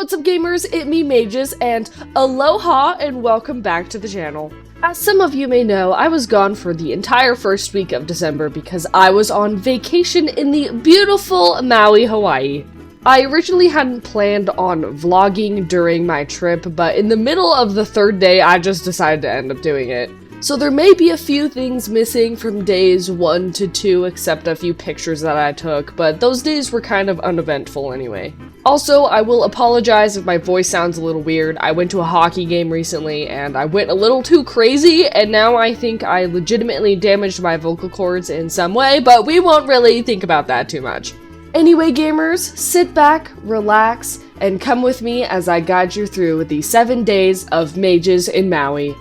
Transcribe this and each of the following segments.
what's up gamers, it's me Mages, and aloha and welcome back to the channel. As some of you may know, I was gone for the entire first week of December because I was on vacation in the beautiful Maui, Hawaii. I originally hadn't planned on vlogging during my trip, but in the middle of the third day, I just decided to end up doing it. So there may be a few things missing from days 1 to 2, except a few pictures that I took, but those days were kind of uneventful anyway. Also, I will apologize if my voice sounds a little weird. I went to a hockey game recently, and I went a little too crazy, and now I think I legitimately damaged my vocal cords in some way, but we won't really think about that too much. Anyway, gamers, sit back, relax, and come with me as I guide you through the 7 days of Mages in Maui.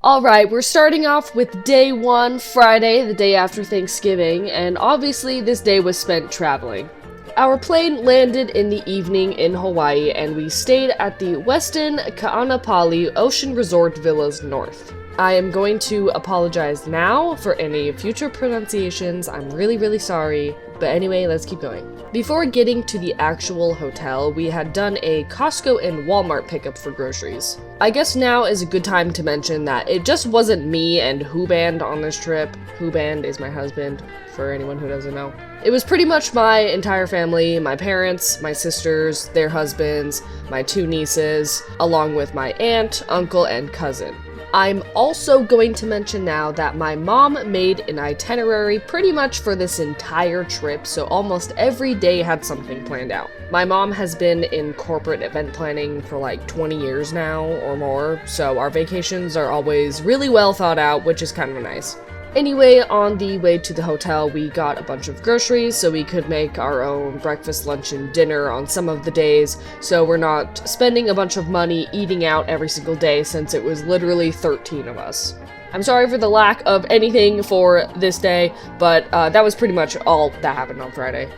Alright, we're starting off with day 1, Friday, the day after Thanksgiving, and obviously this day was spent traveling. Our plane landed in the evening in Hawaii, and we stayed at the Westin Ka'anapali Ocean Resort Villas North. I am going to apologize now for any future pronunciations. I'm really sorry, but anyway, let's keep going. Before getting to the actual hotel, we had done a Costco and Walmart pickup for groceries. I guess now is a good time to mention that it just wasn't me and Huband on this trip. Huband is my husband, for anyone who doesn't know. It was pretty much my entire family, my parents, my sisters, their husbands, my 2 nieces, along with my aunt, uncle, and cousin. I'm also going to mention now that my mom made an itinerary pretty much for this entire trip, so almost every day had something planned out. My mom has been in corporate event planning for like 20 years now or more, so our vacations are always really well thought out, which is kind of nice. Anyway, on the way to the hotel, we got a bunch of groceries so we could make our own breakfast, lunch, and dinner on some of the days, so we're not spending a bunch of money eating out every single day since it was literally 13 of us. I'm sorry for the lack of anything for this day, but that was pretty much all that happened on Friday.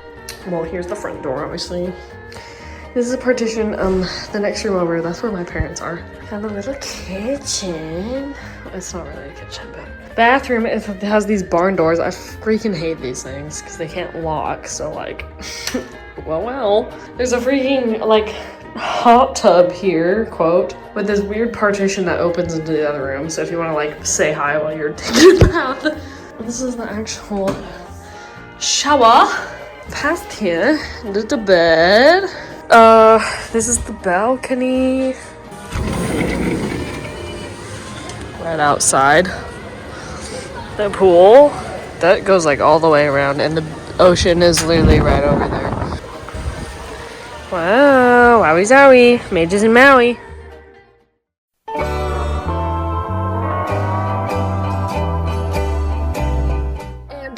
Well, here's the front door, obviously. This is a partition, the next room over, that's where my parents are. Got a little kitchen. It's not really a kitchen, but bathroom has these barn doors. I freaking hate these things because they can't lock, so like, well. There's a freaking, like, hot tub here, quote, with this weird partition that opens into the other room, so if you want to, like, say hi while you're taking a bath. This is the actual shower. Past here, into bed. This is the balcony. Right outside. The pool. That goes like all the way around, and the ocean is literally right over there. Wow, wowie zowie. Mages in Maui.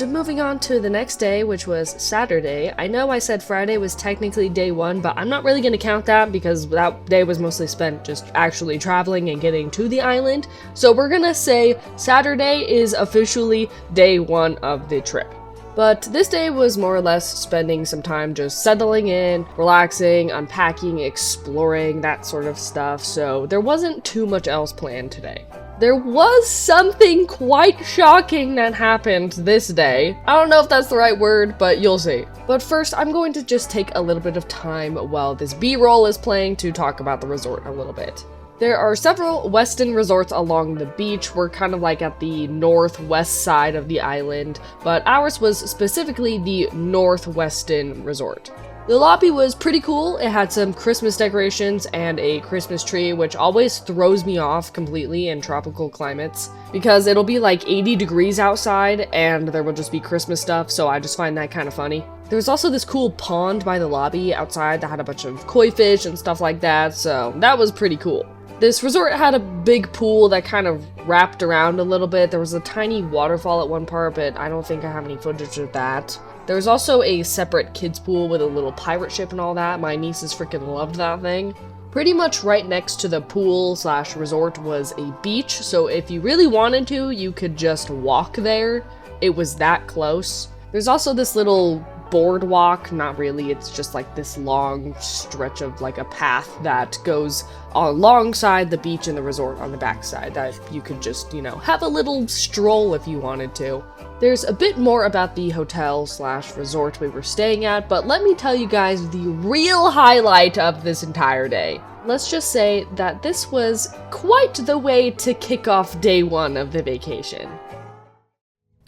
Moving on to the next day, which was Saturday. I know I said Friday was technically day 1, but I'm not really going to count that because that day was mostly spent just actually traveling and getting to the island. So we're going to say Saturday is officially day 1 of the trip. But this day was more or less spending some time just settling in, relaxing, unpacking, exploring, that sort of stuff, so there wasn't too much else planned today. There was something quite shocking that happened this day. I don't know if that's the right word, but you'll see. But first, I'm going to just take a little bit of time while this B-roll is playing to talk about the resort a little bit. There are several Westin resorts along the beach. We're kind of like at the northwest side of the island, but ours was specifically the Northwestin resort. The lobby was pretty cool. It had some Christmas decorations and a Christmas tree, which always throws me off completely in tropical climates because it'll be like 80 degrees outside and there will just be Christmas stuff, so I just find that kind of funny. There's also this cool pond by the lobby outside that had a bunch of koi fish and stuff like that, so that was pretty cool. This resort had a big pool that kind of wrapped around a little bit. There was a tiny waterfall at one part, but I don't think I have any footage of that. There was also a separate kids pool with a little pirate ship and all that. My nieces freaking loved that thing. Pretty much right next to the pool / resort was a beach, so if you really wanted to, you could just walk there. It was that close. There's also this little boardwalk. Not really, it's just like this long stretch of like a path that goes alongside the beach and the resort on the backside that you could just, you know, have a little stroll if you wanted to. There's a bit more about the hotel/resort we were staying at, but let me tell you guys the real highlight of this entire day. Let's just say that this was quite the way to kick off day one of the vacation.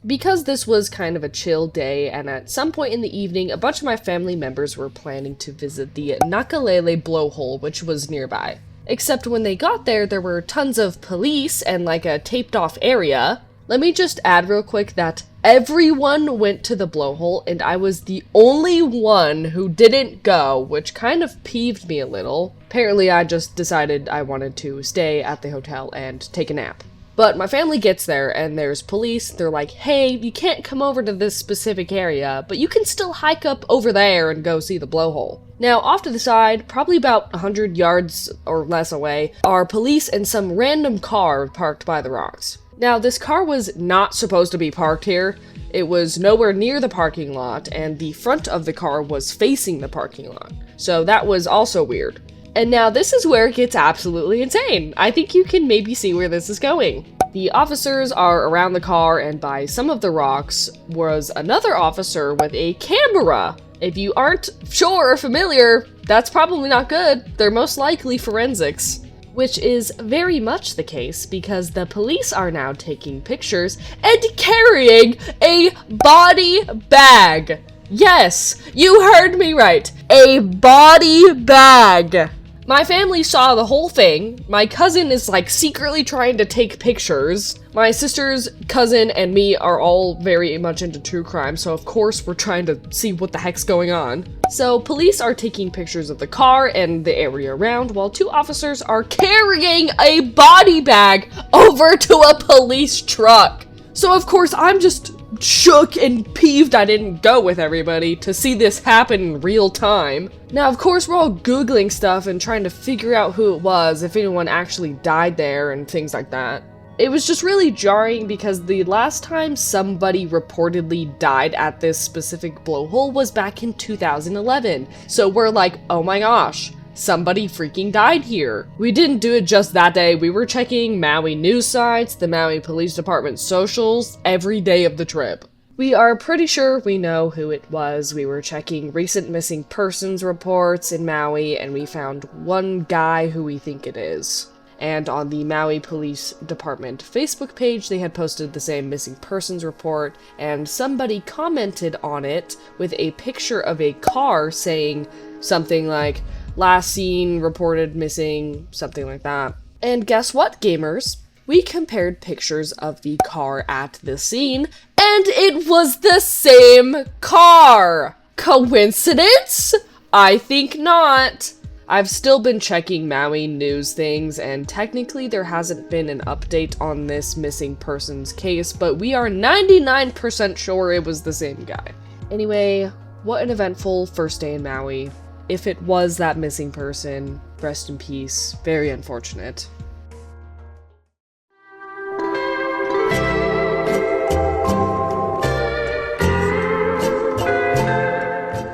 Because this was kind of a chill day, and at some point in the evening, a bunch of my family members were planning to visit the Nakalele blowhole, which was nearby. Except when they got there, there were tons of police and like a taped off area. Let me just add real quick that everyone went to the blowhole, and I was the only one who didn't go, which kind of peeved me a little. Apparently, I just decided I wanted to stay at the hotel and take a nap. But my family gets there, and there's police. They're like, hey, you can't come over to this specific area, but you can still hike up over there and go see the blowhole. Now, off to the side, probably about 100 yards or less away, are police and some random car parked by the rocks. Now, this car was not supposed to be parked here. It was nowhere near the parking lot, and the front of the car was facing the parking lot. So that was also weird. And now this is where it gets absolutely insane. I think you can maybe see where this is going. The officers are around the car, and by some of the rocks was another officer with a camera. If you aren't sure or familiar, that's probably not good. They're most likely forensics. Which is very much the case because the police are now taking pictures and carrying a body bag. Yes, you heard me right. A body bag. My family saw the whole thing. My cousin is like secretly trying to take pictures. My sister's cousin and me are all very much into true crime, so of course we're trying to see what the heck's going on. So police are taking pictures of the car and the area around, while two officers are carrying a body bag over to a police truck. So of course I'm just shook and peeved I didn't go with everybody to see this happen in real time. Now, of course, we're all Googling stuff and trying to figure out who it was, if anyone actually died there and things like that. It was just really jarring because the last time somebody reportedly died at this specific blowhole was back in 2011. So we're like, oh my gosh, somebody freaking died here. We didn't do it just that day. We were checking Maui news sites, the Maui Police Department socials, every day of the trip. We are pretty sure we know who it was. We were checking recent missing persons reports in Maui, and we found one guy who we think it is. And on the Maui Police Department Facebook page, they had posted the same missing persons report, and somebody commented on it with a picture of a car saying something like, last seen reported missing, something like that. And guess what, gamers? We compared pictures of the car at the scene, and it was the same car! Coincidence? I think not. I've still been checking Maui news things, and technically there hasn't been an update on this missing persons case, but we are 99% sure it was the same guy. Anyway, what an eventful first day in Maui. If it was that missing person, rest in peace. Very unfortunate.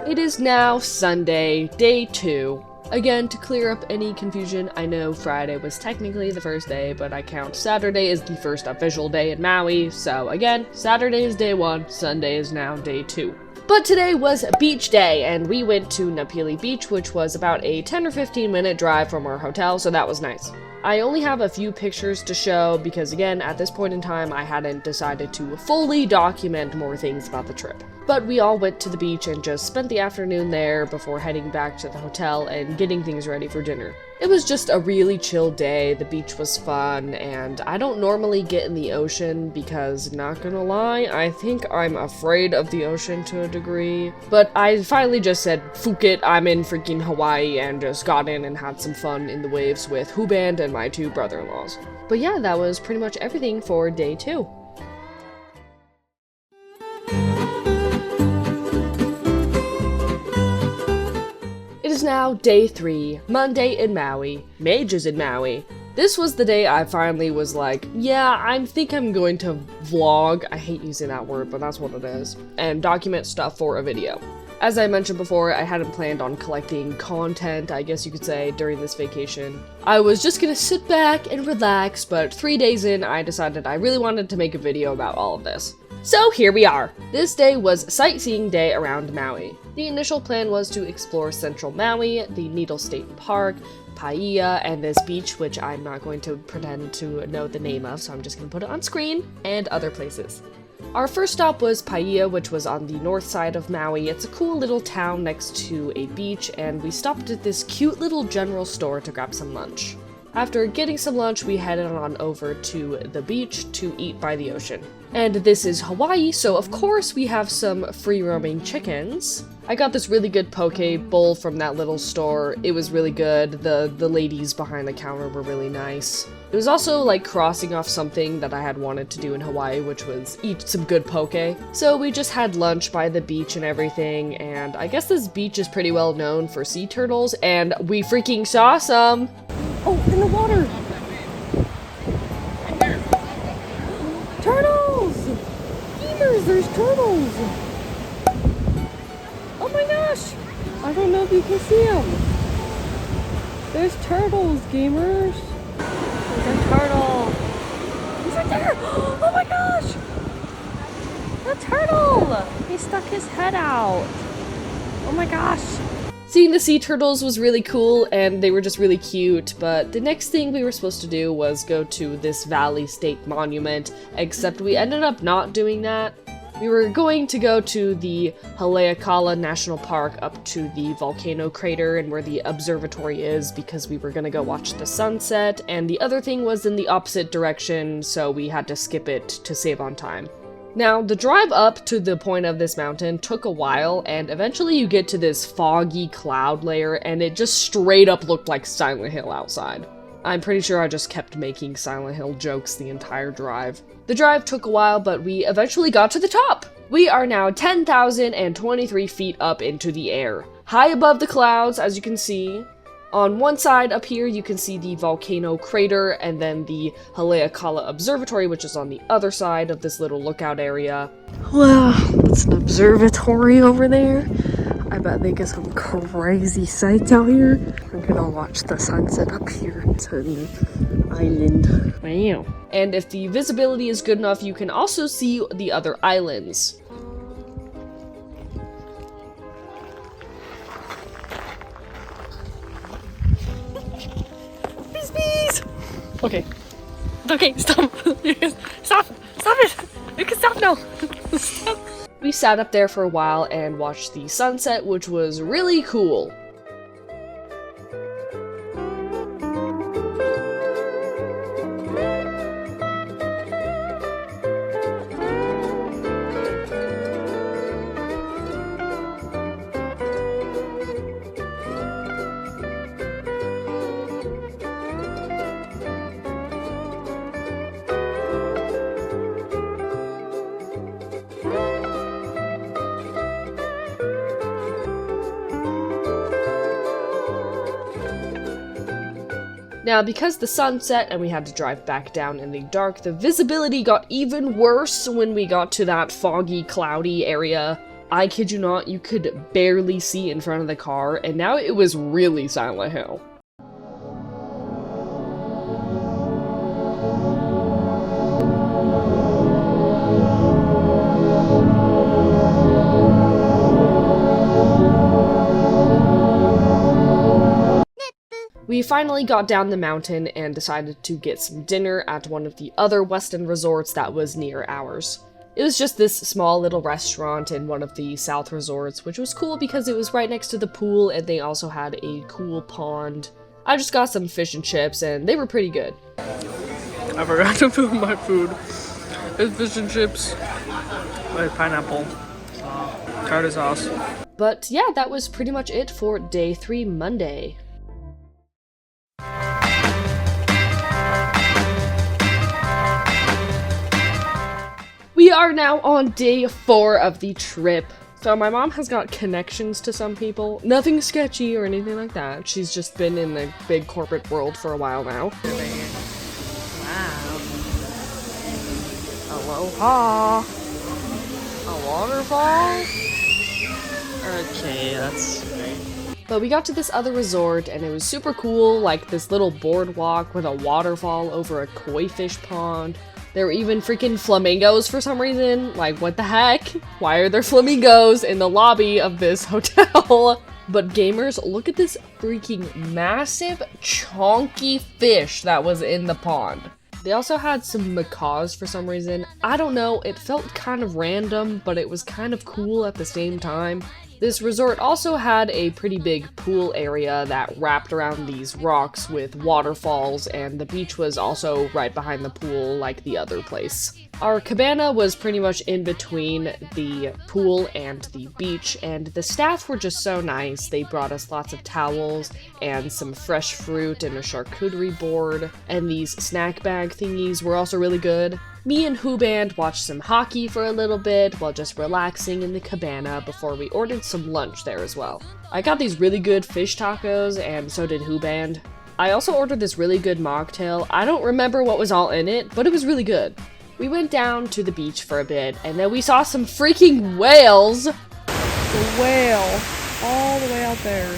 It is now Sunday, day 2. Again, to clear up any confusion, I know Friday was technically the first day, but I count Saturday as the first official day in Maui, so again, Saturday is day 1, Sunday is now day 2. But today was beach day, and we went to Napili Beach, which was about a 10 or 15 minute drive from our hotel, so that was nice. I only have a few pictures to show because, again, at this point in time, I hadn't decided to fully document more things about the trip. But we all went to the beach and just spent the afternoon there before heading back to the hotel and getting things ready for dinner. It was just a really chill day, the beach was fun, and I don't normally get in the ocean because, not gonna lie, I think I'm afraid of the ocean to a degree. But I finally just said, "Fuck it, I'm in freaking Hawaii," and just got in and had some fun in the waves with Huband and my 2 brother-in-laws. But yeah, that was pretty much everything for day 2. It is now day 3, Monday in Maui, MAGES in Maui. This was the day I finally was like, yeah, I think I'm going to vlog, I hate using that word, but that's what it is, and document stuff for a video. As I mentioned before, I hadn't planned on collecting content, I guess you could say, during this vacation. I was just gonna sit back and relax, but 3 days in, I decided I really wanted to make a video about all of this. So here we are! This day was sightseeing day around Maui. The initial plan was to explore central Maui, the Needle State Park, Paia, and this beach, which I'm not going to pretend to know the name of, so I'm just gonna put it on screen, and other places. Our first stop was Paia, which was on the north side of Maui. It's a cool little town next to a beach, and we stopped at this cute little general store to grab some lunch. After getting some lunch, we headed on over to the beach to eat by the ocean. And this is Hawaii, so of course we have some free-roaming chickens. I got this really good poke bowl from that little store. It was really good. The ladies behind the counter were really nice. It was also like crossing off something that I had wanted to do in Hawaii, which was eat some good poke. So we just had lunch by the beach and everything, and I guess this beach is pretty well known for sea turtles, and we freaking saw some! Oh, in the water! Turtles! Gamers, there's turtles! Oh my gosh! I don't know if you can see them. There's turtles, gamers. There's a turtle. He's right there! Oh my gosh! The turtle! He stuck his head out. Oh my gosh! Seeing the sea turtles was really cool, and they were just really cute, but the next thing we were supposed to do was go to this Valley State Monument, except we ended up not doing that. We were going to go to the Haleakala National Park up to the volcano crater and where the observatory is because we were gonna go watch the sunset, and the other thing was in the opposite direction, so we had to skip it to save on time. Now, the drive up to the point of this mountain took a while, and eventually you get to this foggy cloud layer, and it just straight up looked like Silent Hill outside. I'm pretty sure I just kept making Silent Hill jokes the entire drive. The drive took a while, but we eventually got to the top! We are now 10,023 feet up into the air, high above the clouds, as you can see. On one side up here, you can see the volcano crater and then the Haleakala Observatory, which is on the other side of this little lookout area. Wow, that's an observatory over there. I bet they get some crazy sights out here. We're gonna watch the sunset up here to the island. Wow. And if the visibility is good enough, you can also see the other islands. Bees! Okay. Okay, stop! Stop! Stop it! You can stop now! Stop! We sat up there for a while and watched the sunset, which was really cool. Now, because the sun set and we had to drive back down in the dark, the visibility got even worse when we got to that foggy, cloudy area. I kid you not, you could barely see in front of the car, and now it was really Silent Hill. We finally got down the mountain and decided to get some dinner at one of the other Westin resorts that was near ours. It was just this small little restaurant in one of the South resorts, which was cool because it was right next to the pool and they also had a cool pond. I just got some fish and chips and they were pretty good. I forgot to put my food. It's fish and chips with pineapple, tartar sauce. But yeah, that was pretty much it for day 3 Monday. We are now on day 4 of the trip. So my mom has got connections to some people. Nothing sketchy or anything like that. She's just been in the big corporate world for a while now. Wow. Aloha. A waterfall? Okay, that's great. But we got to this other resort and it was super cool, like this little boardwalk with a waterfall over a koi fish pond. There were even freaking flamingos for some reason. Like, what the heck? Why are there flamingos in the lobby of this hotel? But gamers, look at this freaking massive, chonky fish that was in the pond. They also had some macaws for some reason. I don't know, it felt kind of random, but it was kind of cool at the same time. This resort also had a pretty big pool area that wrapped around these rocks with waterfalls, and the beach was also right behind the pool like the other place. Our cabana was pretty much in between the pool and the beach, and the staff were just so nice. They brought us lots of towels and some fresh fruit and a charcuterie board, and these snack bag thingies were also really good. Me and Huband watched some hockey for a little bit while just relaxing in the cabana before we ordered some lunch there as well. I got these really good fish tacos, and so did Huband. I also ordered this really good mocktail. I don't remember what was all in it, but it was really good. We went down to the beach for a bit, and then we saw some freaking whales! The whale, all the way out there.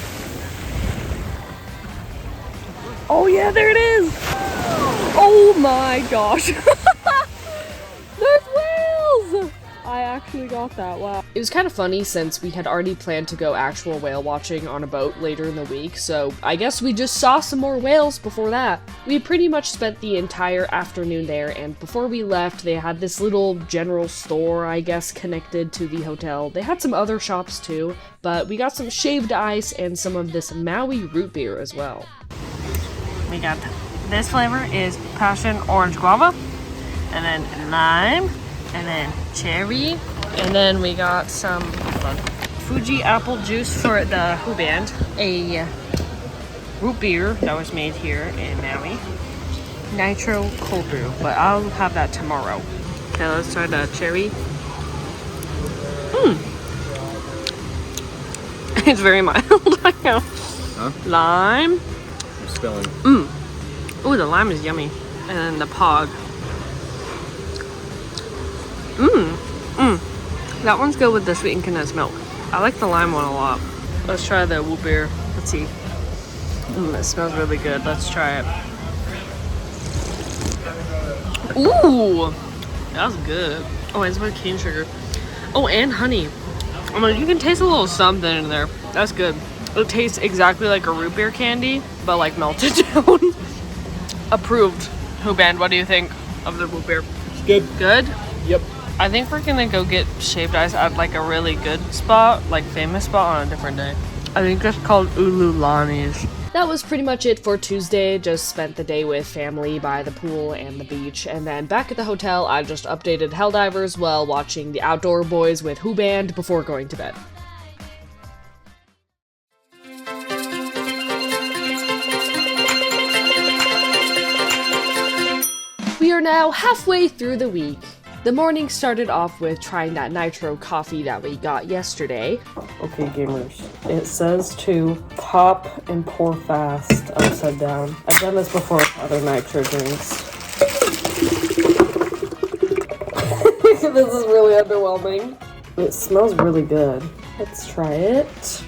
Oh yeah, there it is! Oh my gosh! There's whales! I actually got that, wow. It was kind of funny since we had already planned to go actual whale watching on a boat later in the week, so I guess we just saw some more whales before that. We pretty much spent the entire afternoon there, and before we left, they had this little general store, I guess, connected to the hotel. They had some other shops too, but we got some shaved ice and some of this Maui root beer as well. We got this flavor is passion orange guava, and then lime, and then cherry, and then we got some Fuji apple juice for the Huband, a root beer that was made here in Maui, nitro cold brew, but I'll have that tomorrow. Okay, let's try the cherry. It's very mild. Huh? Lime. I'm spelling. Ooh, the lime is yummy. And then the pog. That one's good with the sweetened condensed milk. I like the lime one a lot. Let's try the root beer. Let's see. It smells really good. Let's try it. Ooh, that was good. Oh, it's with cane sugar. Oh, and honey. I mean, you can taste a little something in there. That's good. It tastes exactly like a root beer candy, but like melted down. Approved. Huband, what do you think of the root beer? It's good. Good? Yep. I think we're gonna go get shaved ice at like a really good spot, like famous spot on a different day. I think that's called Ululani's. That was pretty much it for Tuesday. Just spent the day with family by the pool and the beach, and then back at the hotel I just updated Helldivers while watching the Outdoor Boys with Huband before going to bed. We are now halfway through the week. The morning started off with trying that nitro coffee that we got yesterday. Okay, gamers. It says to pop and pour fast upside down. I've done this before with other nitro drinks. This is really underwhelming. It smells really good. Let's try it.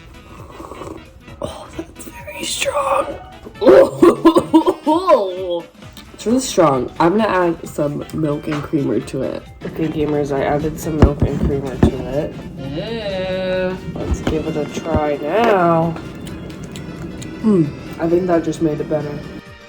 Oh, that's very strong. Oh, it's really strong. I'm gonna add some milk and creamer to it. Okay, gamers, I added some milk and creamer to it. Yeah. Let's give it a try now. I think that just made it better.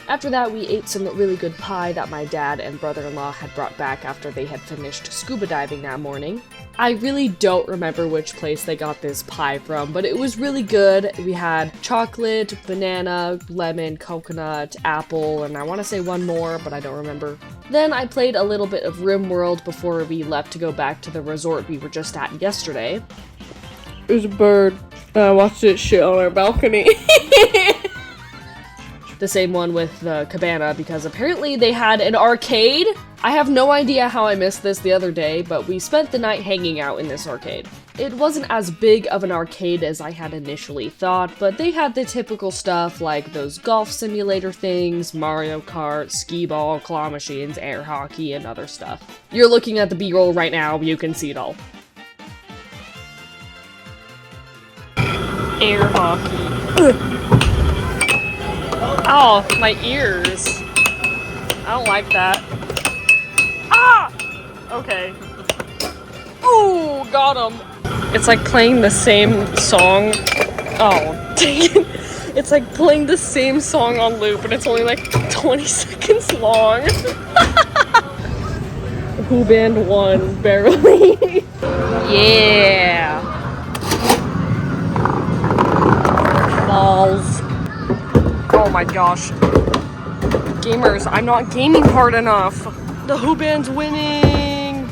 After that, we ate some really good pie that my dad and brother-in-law had brought back after they had finished scuba diving that morning. I really don't remember which place they got this pie from, but it was really good. We had chocolate, banana, lemon, coconut, apple, and I want to say one more, but I don't remember. Then I played a little bit of RimWorld before we left to go back to the resort we were just at yesterday. There's a bird. I watched it shit on our balcony. The same one with the cabana, because apparently they had an arcade. I have no idea how I missed this the other day, but we spent the night hanging out in this arcade. It wasn't as big of an arcade as I had initially thought, but they had the typical stuff like those golf simulator things, Mario Kart, skee-ball, claw machines, air hockey, and other stuff. You're looking at the B-roll right now, you can see it all. Air hockey. Oh, my ears. I don't like that. Ah! Okay. Ooh, got him. It's like playing the same song. Oh, dang it. It's like playing the same song on loop, and it's only like 20 seconds long. Who band won, barely. Yeah. Balls. Oh my gosh. Gamers, I'm not gaming hard enough. The Who band's winning.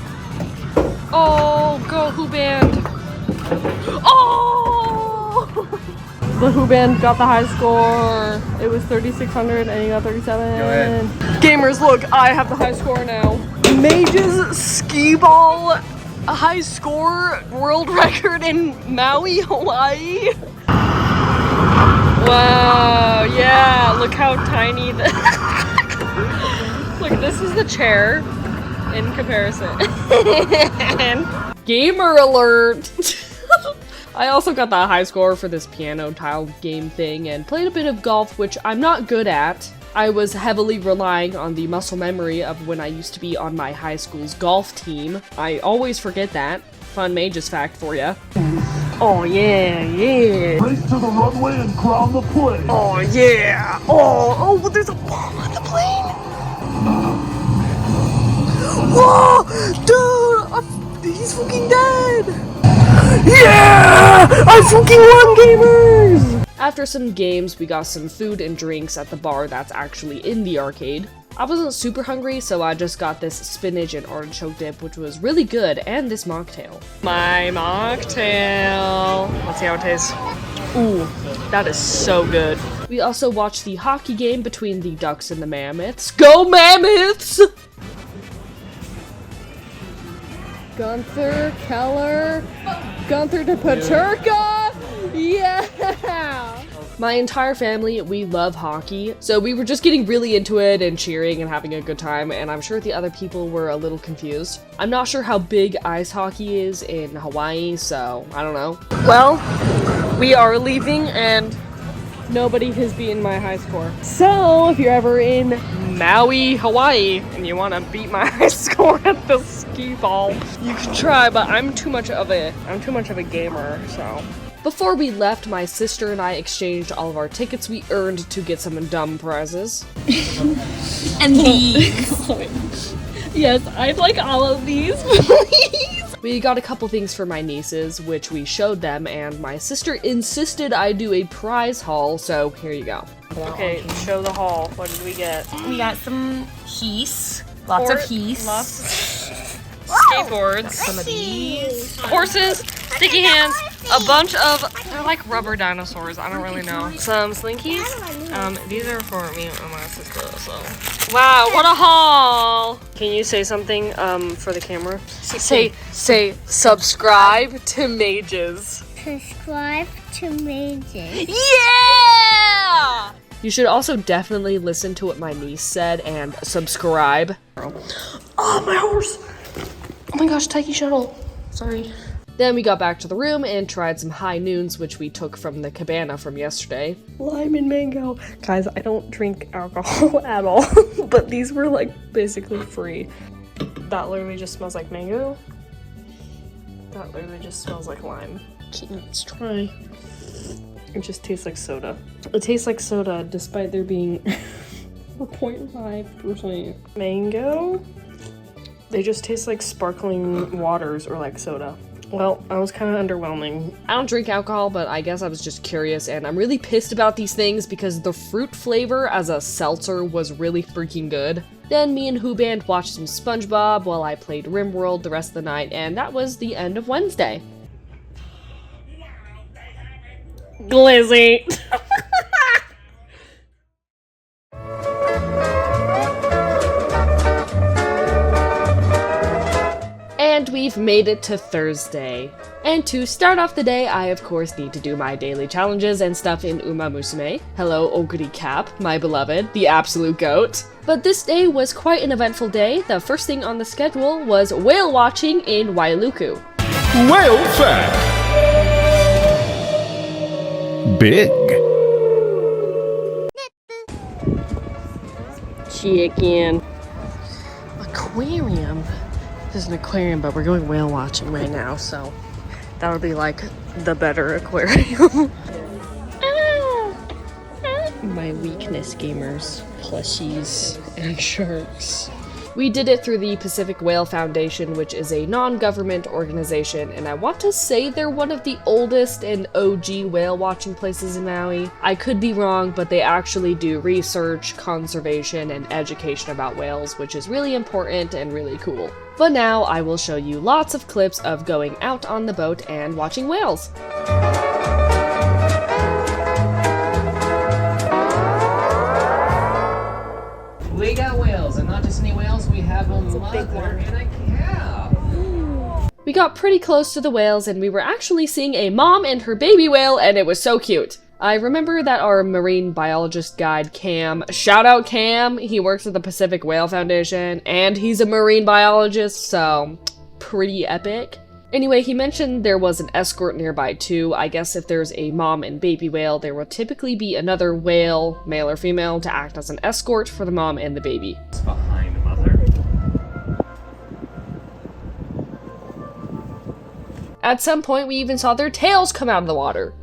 Oh, go Who band. Oh! The Who band got the high score. It was 3,600 and he got 37. Go ahead. Gamers, look, I have the high score now. Mages skee ball high score world record in Maui, Hawaii. Wow, yeah, look how tiny the look, this is the chair in comparison. Gamer alert! I also got the high score for this piano tile game thing and played a bit of golf, which I'm not good at. I was heavily relying on the muscle memory of when I used to be on my high school's golf team. I always forget that. Fun Mages fact for ya. Oh yeah, yeah. Race to the runway and crown the plane. Oh yeah. Oh, but there's a bomb on the plane. Whoa, dude, he's fucking dead. Yeah, I fucking won, gamers. After some games, we got some food and drinks at the bar that's actually in the arcade. I wasn't super hungry, so I just got this spinach and artichoke dip, which was really good, and this mocktail. My mocktail. Let's see how it tastes. Ooh, that is so good. We also watched the hockey game between the Ducks and the Mammoths. Go Mammoths! Gunther, Keller, Gunther to Paterka! Yeah! My entire family, we love hockey, so we were just getting really into it and cheering and having a good time, and I'm sure the other people were a little confused. I'm not sure how big ice hockey is in Hawaii, so I don't know. Well, we are leaving and nobody has beaten my high score. So, if you're ever in Maui, Hawaii, and you want to beat my high score at the skee ball, you can try, but I'm too much of a gamer, so. Before we left, my sister and I exchanged all of our tickets we earned to get some dumb prizes. And these. Yes, I'd like all of these, please. We got a couple things for my nieces, which we showed them, and my sister insisted I do a prize haul, so here you go. Okay, show the haul. What did we get? We got some heaths. Lots of heaths. Skateboards. Some of these. Horses, sticky hands, a bunch of, they're like rubber dinosaurs, I don't really know. Some slinkies. These are for me and my sister, so. Wow, what a haul! Can you say something, for the camera? Say, subscribe to Mages. Subscribe to Mages. Yeah! You should also definitely listen to what my niece said and subscribe. Oh, my horse! Oh my gosh, Taiki shuttle. Sorry. Then we got back to the room and tried some high noons, which we took from the cabana from yesterday. Lime and mango. Guys, I don't drink alcohol at all, but these were like basically free. That literally just smells like mango. That literally just smells like lime. Okay, let's try. It just tastes like soda. It tastes like soda despite there being 4.5% mango. They just taste like sparkling waters or like soda. Well, that was kind of underwhelming. I don't drink alcohol, but I guess I was just curious, and I'm really pissed about these things because the fruit flavor as a seltzer was really freaking good. Then me and Who Band watched some SpongeBob while I played RimWorld the rest of the night, and that was the end of Wednesday. Glizzy. And we've made it to Thursday. And to start off the day, I of course need to do my daily challenges and stuff in Uma Musume. Hello, Oguri Cap, my beloved, the absolute goat. But this day was quite an eventful day. The first thing on the schedule was whale watching in Wailuku. Whale fact. big. Chicken. Aquarium. There's an aquarium, but we're going whale watching right now, so that'll be like the better aquarium. My weakness gamers, plushies, and sharks. We did it through the Pacific Whale Foundation, which is a non-government organization, and I want to say they're one of the oldest and OG whale watching places in Maui. I could be wrong, but they actually do research, conservation, and education about whales, which is really important and really cool. But now I will show you lots of clips of going out on the boat and watching whales. We got whales, and not just any whales, we have a mother and a cow. We got pretty close to the whales and we were actually seeing a mom and her baby whale, and it was so cute. I remember that our marine biologist guide, Cam, shout out Cam, he works at the Pacific Whale Foundation and he's a marine biologist, so pretty epic. Anyway, he mentioned there was an escort nearby too. I guess if there's a mom and baby whale, there will typically be another whale, male or female, to act as an escort for the mom and the baby. It's behind mother. At some point, we even saw their tails come out of the water.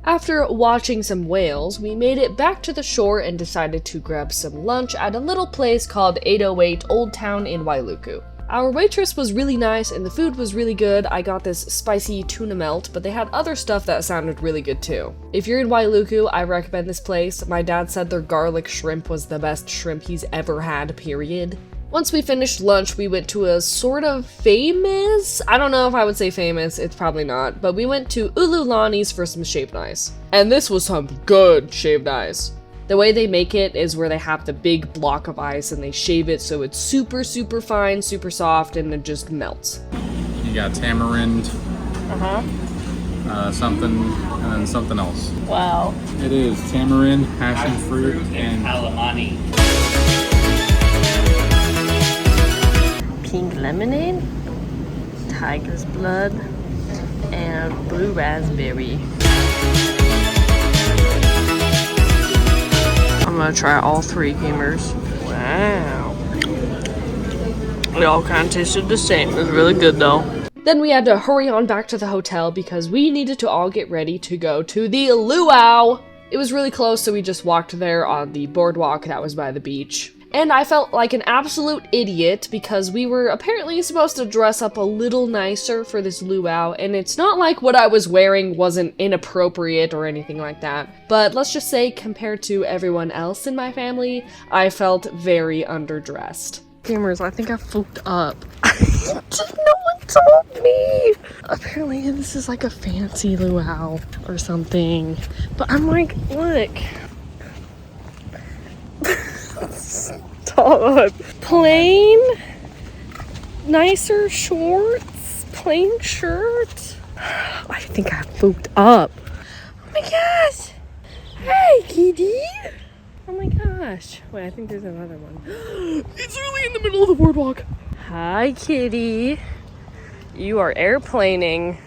After watching some whales, we made it back to the shore and decided to grab some lunch at a little place called 808 Old Town in Wailuku. Our waitress was really nice and the food was really good. I got this spicy tuna melt, but they had other stuff that sounded really good too. If you're in Wailuku, I recommend this place. My dad said their garlic shrimp was the best shrimp he's ever had, period. Once we finished lunch, we went to a sort of famous, I don't know if I would say famous, it's probably not, but we went to Ululani's for some shaved ice. And this was some good shaved ice. The way they make it is where they have the big block of ice and they shave it so it's super, super fine, super soft, and it just melts. You got tamarind, something, and then something else. Wow. It is tamarind, passion fruit, and calamari. Pink lemonade, tiger's blood, and blue raspberry. I'm gonna try all three, gamers. Wow. They all kind of tasted the same. It was really good though. Then we had to hurry on back to the hotel because we needed to all get ready to go to the luau. It was really close, so we just walked there on the boardwalk that was by the beach. And I felt like an absolute idiot because we were apparently supposed to dress up a little nicer for this luau, and it's not like what I was wearing wasn't inappropriate or anything like that, but let's just say compared to everyone else in my family, I felt very underdressed. Gamers, I think I fucked up. No one told me. Apparently this is like a fancy luau or something, but I'm like, look. Stop. Plain, nicer shorts, plain shirt. I think I fucked up. Oh my gosh. Hey, kitty. Oh my gosh. Wait, I think there's another one. It's really in the middle of the boardwalk. Hi, kitty. You are airplaning.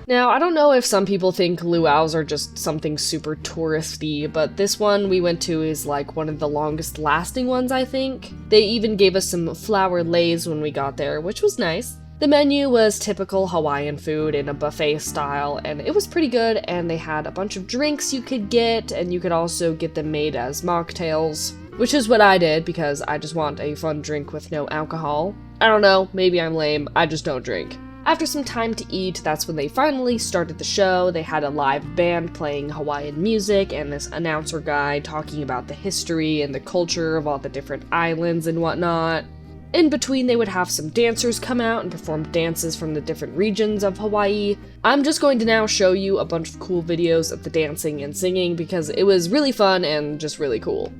Now, I don't know if some people think luau's are just something super touristy, but this one we went to is like one of the longest lasting ones, I think. They even gave us some flower leis when we got there, which was nice. The menu was typical Hawaiian food in a buffet style, and it was pretty good, and they had a bunch of drinks you could get, and you could also get them made as mocktails, which is what I did because I just want a fun drink with no alcohol. I don't know, maybe I'm lame, I just don't drink. After some time to eat, that's when they finally started the show. They had a live band playing Hawaiian music and this announcer guy talking about the history and the culture of all the different islands and whatnot. In between, they would have some dancers come out and perform dances from the different regions of Hawaii. I'm just going to now show you a bunch of cool videos of the dancing and singing because it was really fun and just really cool.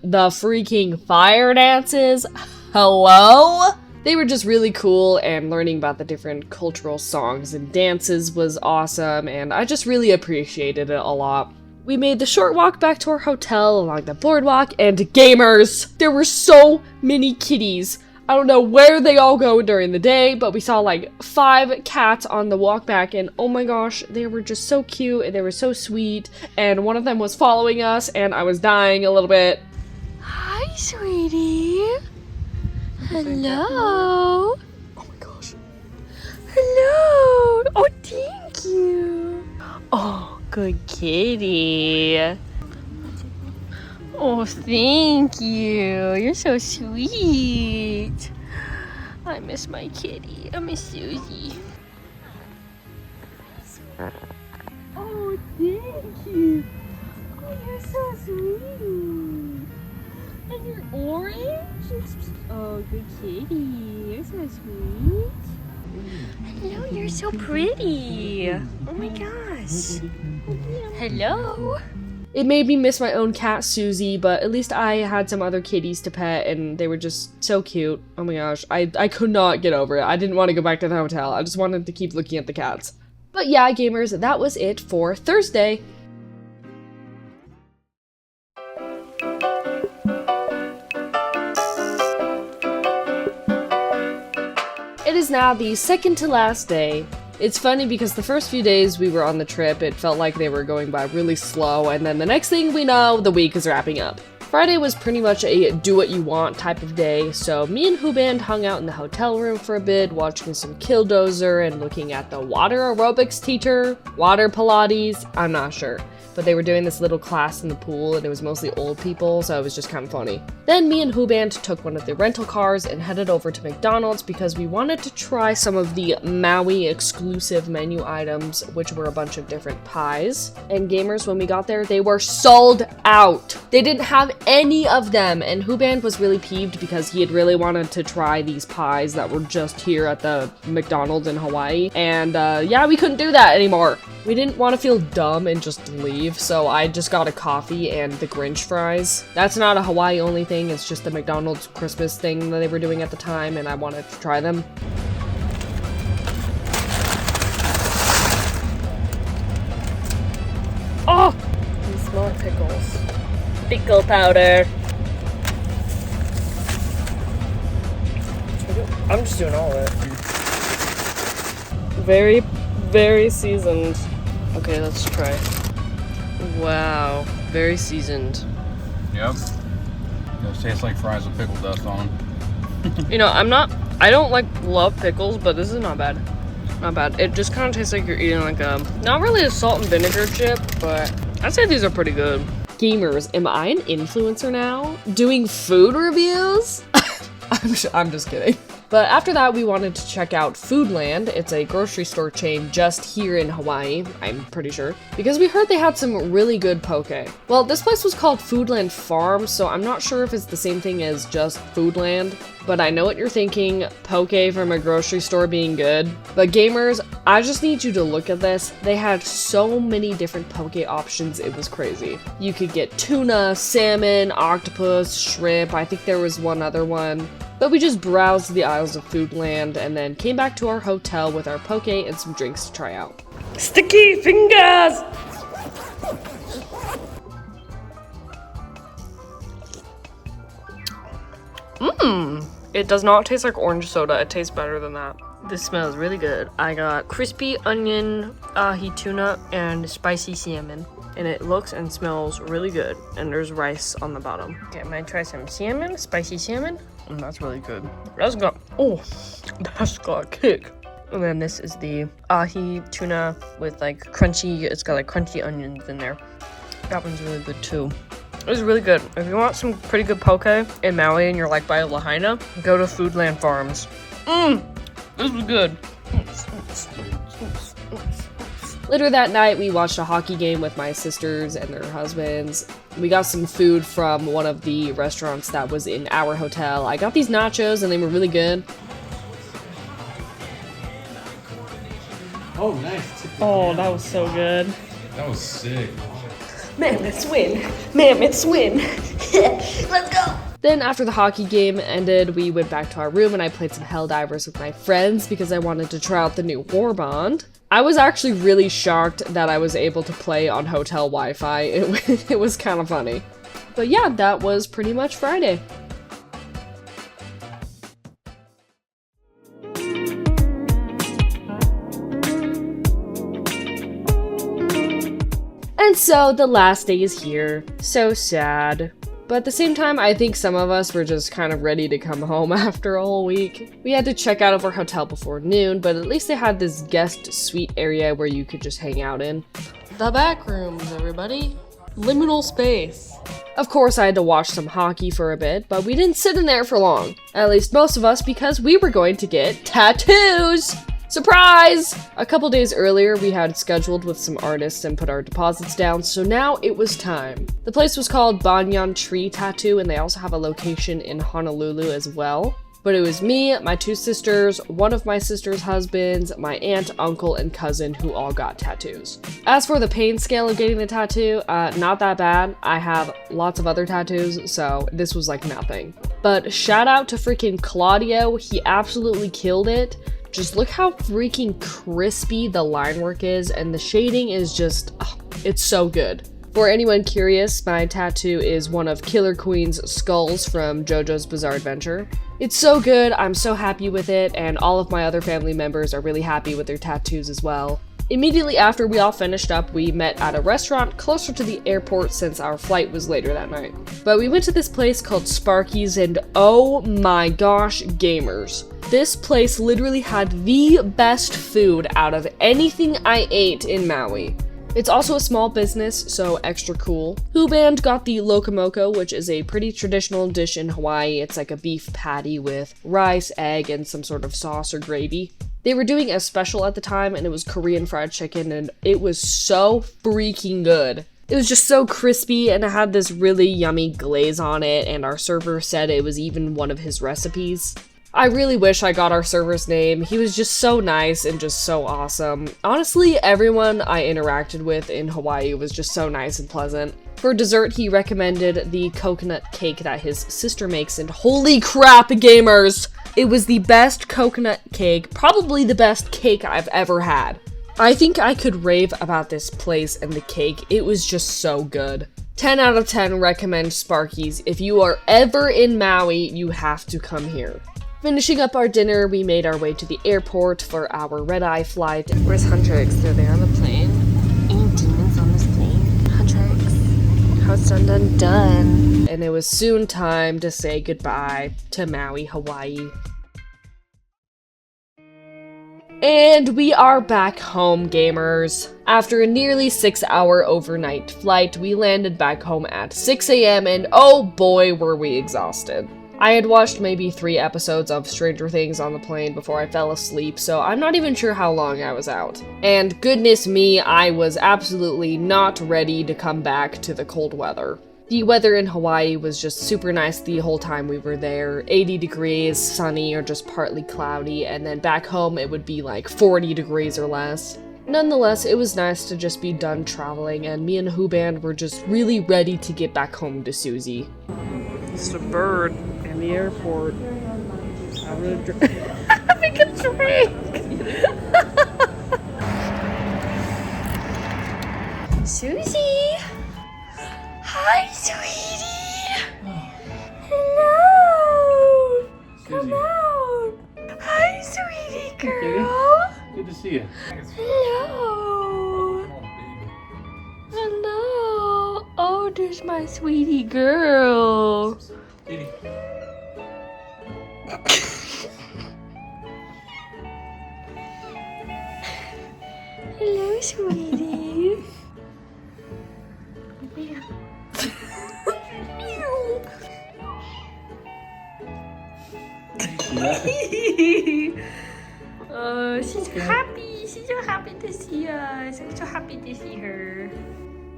The freaking fire dances, hello? They were just really cool, and learning about the different cultural songs and dances was awesome, and I just really appreciated it a lot. We made the short walk back to our hotel along the boardwalk, and gamers! There were so many kitties. I don't know where they all go during the day, but we saw like 5 cats on the walk back, and oh my gosh, they were just so cute, and they were so sweet, and one of them was following us, and I was dying a little bit. Hi, sweetie. Hello. Oh my gosh. Hello. Oh, thank you. Oh, good kitty. Oh, thank you. You're so sweet. I miss my kitty. I miss Susie. Oh, thank you. Oh, you're so sweet. And you're orange? Oh, good kitty. You're so sweet. Hello, you're so pretty. Oh my gosh. Hello. It made me miss my own cat, Susie, but at least I had some other kitties to pet, and they were just so cute. Oh my gosh, I could not get over it. I didn't want to go back to the hotel. I just wanted to keep looking at the cats. But yeah, gamers, that was it for Thursday. It is now the second to last day. It's funny because the first few days we were on the trip, it felt like they were going by really slow, and then the next thing we know, the week is wrapping up. Friday was pretty much a do-what-you-want type of day, so me and Huband hung out in the hotel room for a bit, watching some Killdozer and looking at the water aerobics teacher, water Pilates, I'm not sure. But they were doing this little class in the pool, and it was mostly old people, so it was just kind of funny. Then me and Huband took one of the rental cars and headed over to McDonald's because we wanted to try some of the Maui exclusive menu items, which were a bunch of different pies. And gamers, when we got there, they were sold out. They didn't have any of them, and Huband was really peeved because he had really wanted to try these pies that were just here at the McDonald's in Hawaii. And yeah, we couldn't do that anymore. We didn't want to feel dumb and just leave, so I just got a coffee and the Grinch fries. That's not a Hawaii only thing, it's just the McDonald's Christmas thing that they were doing at the time, and I wanted to try them. Oh! You smell like pickles. Pickle powder. I'm just doing all of it. Very, very seasoned. Okay, let's try. Wow, very seasoned. Yep. It tastes like fries with pickle dust on them. You know, I don't love pickles, but this is not bad. Not bad. It just kind of tastes like you're eating like not really a salt and vinegar chip, but I'd say these are pretty good. Gamers, am I an influencer now? Doing food reviews? I'm just kidding. But after that, we wanted to check out Foodland. It's a grocery store chain just here in Hawaii, I'm pretty sure, because we heard they had some really good poke. Well, this place was called Foodland Farm, so I'm not sure if it's the same thing as just Foodland, but I know what you're thinking, poke from a grocery store being good. But gamers, I just need you to look at this. They had so many different poke options, it was crazy. You could get tuna, salmon, octopus, shrimp, I think there was one other one. But we just browsed the aisles of Foodland and then came back to our hotel with our poke and some drinks to try out. Sticky fingers! It does not taste like orange soda. It tastes better than that. This smells really good. I got crispy onion, ahi tuna, and spicy salmon. And it looks and smells really good. And there's rice on the bottom. Okay, I'm gonna try some salmon, spicy salmon. That's really good. That's got a kick. And then this is the ahi tuna with like crunchy, it's got like crunchy onions in there. That one's really good too. It's really good. If you want some pretty good poke in Maui and you're like by Lahaina, go to Foodland Farms. This was good. Later that night, we watched a hockey game with my sisters and their husbands. We got some food from one of the restaurants that was in our hotel. I got these nachos and they were really good. Oh, nice. Oh, that was so good. That was sick. Mammoths win. Mammoths win. Let's go. Then after the hockey game ended, we went back to our room and I played some Helldivers with my friends because I wanted to try out the new Warbond. I was actually really shocked that I was able to play on hotel Wi-Fi. It was kind of funny. But yeah, that was pretty much Friday. And so the last day is here. So sad. But at the same time, I think some of us were just kind of ready to come home after a whole week. We had to check out of our hotel before noon, but at least they had this guest suite area where you could just hang out in. The back rooms, everybody. Liminal space. Of course, I had to watch some hockey for a bit, but we didn't sit in there for long. At least most of us, because we were going to get tattoos! Surprise! A couple days earlier, we had scheduled with some artists and put our deposits down, so now it was time. The place was called Banyan Tree Tattoo, and they also have a location in Honolulu as well. But it was me, my two sisters, one of my sister's husbands, my aunt, uncle, and cousin who all got tattoos. As for the pain scale of getting the tattoo, not that bad. I have lots of other tattoos, so this was like nothing. But shout out to freaking Claudio, he absolutely killed it. Just look how freaking crispy the line work is, and the shading is just, it's so good. For anyone curious, my tattoo is one of Killer Queen's skulls from JoJo's Bizarre Adventure. It's so good, I'm so happy with it, and all of my other family members are really happy with their tattoos as well. Immediately after we all finished up, we met at a restaurant closer to the airport since our flight was later that night. But we went to this place called Sparky's, and oh my gosh, gamers. This place literally had the best food out of anything I ate in Maui. It's also a small business, so extra cool. Huband got the lokomoko, which is a pretty traditional dish in Hawaii. It's like a beef patty with rice, egg, and some sort of sauce or gravy. They were doing a special at the time, and it was Korean fried chicken, and it was so freaking good. It was just so crispy, and it had this really yummy glaze on it, and our server said it was even one of his recipes. I really wish I got our server's name. He was just so nice and just so awesome. Honestly, everyone I interacted with in Hawaii was just so nice and pleasant. For dessert, he recommended the coconut cake that his sister makes, and holy crap, gamers! It was the best coconut cake, probably the best cake I've ever had. I think I could rave about this place and the cake. It was just so good. 10 out of 10 recommend Sparky's. If you are ever in Maui, you have to come here. Finishing up our dinner, we made our way to the airport for our red-eye flight. Where's Huntrix? They're there on the plane. Ain't demons on this plane. Huntrix. How it's done. And it was soon time to say goodbye to Maui, Hawaii. And we are back home, gamers. After a nearly 6-hour overnight flight, we landed back home at 6 a.m. and oh boy, were we exhausted. I had watched maybe 3 episodes of Stranger Things on the plane before I fell asleep, so I'm not even sure how long I was out. And goodness me, I was absolutely not ready to come back to the cold weather. The weather in Hawaii was just super nice the whole time we were there. 80 degrees, sunny or just partly cloudy, and then back home it would be like 40 degrees or less. Nonetheless, it was nice to just be done traveling, and me and Huband were just really ready to get back home to Susie. It's a bird in the airport. Having a drink! Susie! Hi, sweetie! Hello! Susie, see you. Hello. Hello. Oh, there's my sweetie girl. Kitty. Hello, sweetie. She's happy. She's so happy to see us. I'm so happy to see her.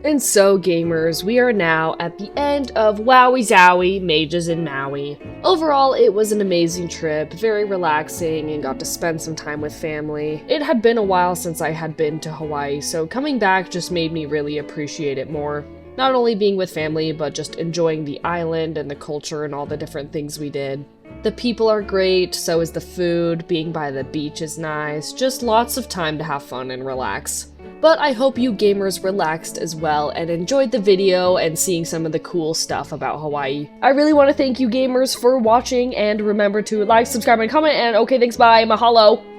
And so, gamers, we are now at the end of Wowie Zowie Mages in Maui. Overall, it was an amazing trip, very relaxing, and got to spend some time with family. It had been a while since I had been to Hawaii, so coming back just made me really appreciate it more. Not only being with family, but just enjoying the island and the culture and all the different things we did. The people are great, so is the food, being by the beach is nice, just lots of time to have fun and relax. But I hope you gamers relaxed as well and enjoyed the video and seeing some of the cool stuff about Hawaii. I really want to thank you gamers for watching, and remember to like, subscribe, and comment, and okay, thanks, bye, mahalo!